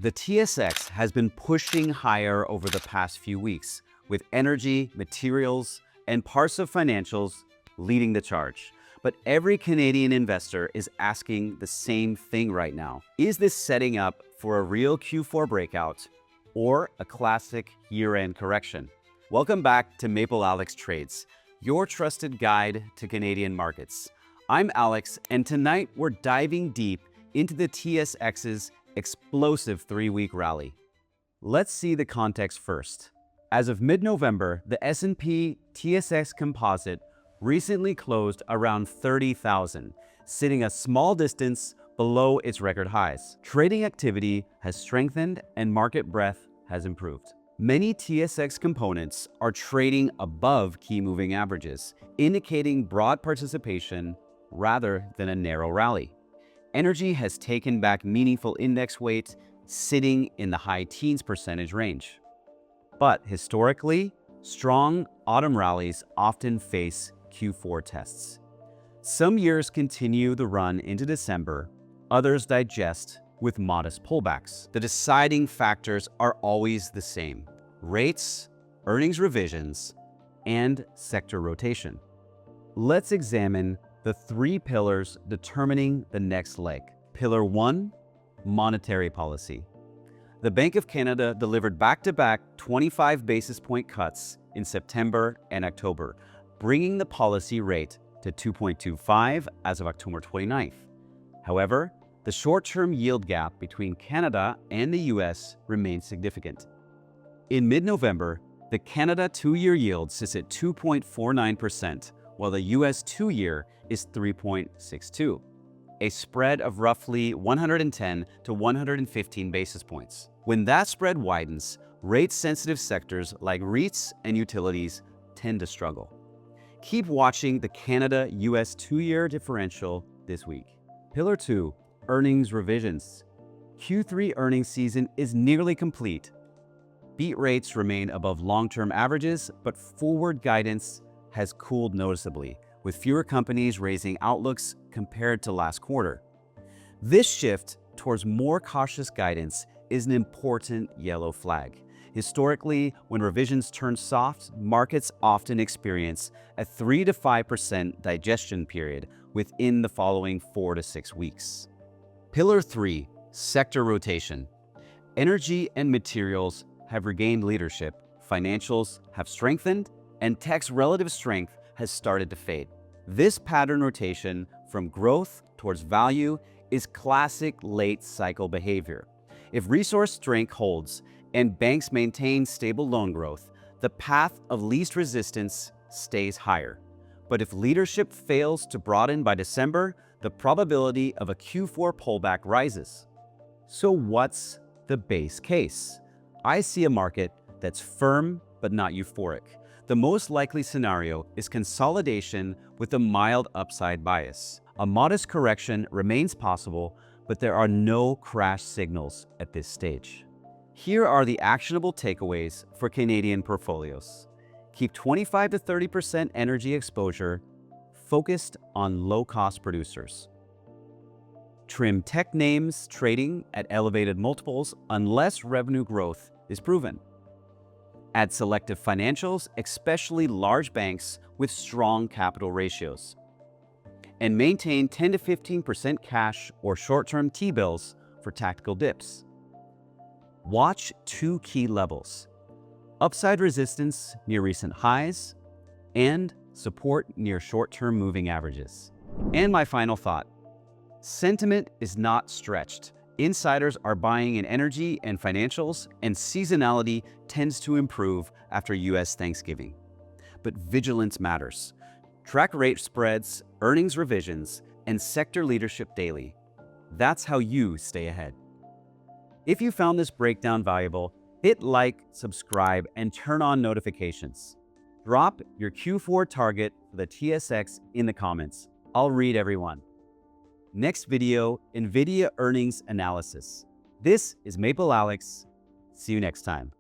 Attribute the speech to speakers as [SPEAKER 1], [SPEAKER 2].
[SPEAKER 1] The TSX has been pushing higher over the past few weeks, with energy, materials, and parts of financials leading the charge. But every Canadian investor is asking the same thing right now. Is this setting up for a real Q4 breakout or a classic year-end correction? Welcome back to Maple Alex Trades, your trusted guide to Canadian markets. I'm Alex, and tonight we're diving deep into the TSX's explosive 3-week rally. Let's see the context first. As of mid-November, the S&P TSX Composite recently closed around 30,000, sitting a small distance below its record highs. Trading activity has strengthened and market breadth has improved. Many TSX components are trading above key moving averages, indicating broad participation rather than a narrow rally. Energy has taken back meaningful index weight, sitting in the high teens percentage range. But historically, strong autumn rallies often face Q4 tests. Some years continue the run into December, others digest with modest pullbacks. The deciding factors are always the same: rates, earnings revisions, and sector rotation. Let's examine the 3 pillars determining the next leg. Pillar 1, monetary policy. The Bank of Canada delivered back-to-back 25 basis point cuts in September and October, bringing the policy rate to 2.25 as of October 29th. However, the short-term yield gap between Canada and the US remains significant. In mid-November, the Canada 2-year yield sits at 2.49%, while the US 2-year is 3.62, a spread of roughly 110 to 115 basis points. When that spread widens, rate-sensitive sectors like REITs and utilities tend to struggle. Keep watching the Canada-US 2-year differential this week. Pillar 2, earnings revisions. Q3 earnings season is nearly complete. Beat rates remain above long-term averages, but forward guidance has cooled noticeably, with fewer companies raising outlooks compared to last quarter. This shift towards more cautious guidance is an important yellow flag. Historically, when revisions turn soft, markets often experience a 3 to 5% digestion period within the following 4 to 6 weeks. Pillar 3, sector rotation. Energy and materials have regained leadership, financials have strengthened, and tech's relative strength has started to fade. This pattern rotation from growth towards value is classic late cycle behavior. If resource strength holds and banks maintain stable loan growth, the path of least resistance stays higher. But if leadership fails to broaden by December, the probability of a Q4 pullback rises. So what's the base case? I see a market that's firm but not euphoric. The most likely scenario is consolidation with a mild upside bias. A modest correction remains possible, but there are no crash signals at this stage. Here are the actionable takeaways for Canadian portfolios. Keep 25 to 30% energy exposure focused on low-cost producers. Trim tech names trading at elevated multiples unless revenue growth is proven. Add selective financials, especially large banks with strong capital ratios. And maintain 10 to 15% cash or short-term T-bills for tactical dips. Watch 2 key levels: upside resistance near recent highs and support near short-term moving averages. And my final thought: sentiment is not stretched. Insiders are buying in energy and financials, and seasonality tends to improve after US Thanksgiving. But vigilance matters. Track rate spreads, earnings revisions, and sector leadership daily. That's how you stay ahead. If you found this breakdown valuable, hit like, subscribe, and turn on notifications. Drop your Q4 target for the TSX in the comments. I'll read everyone. Next video, NVIDIA earnings analysis. This is Maple Alex. See you next time.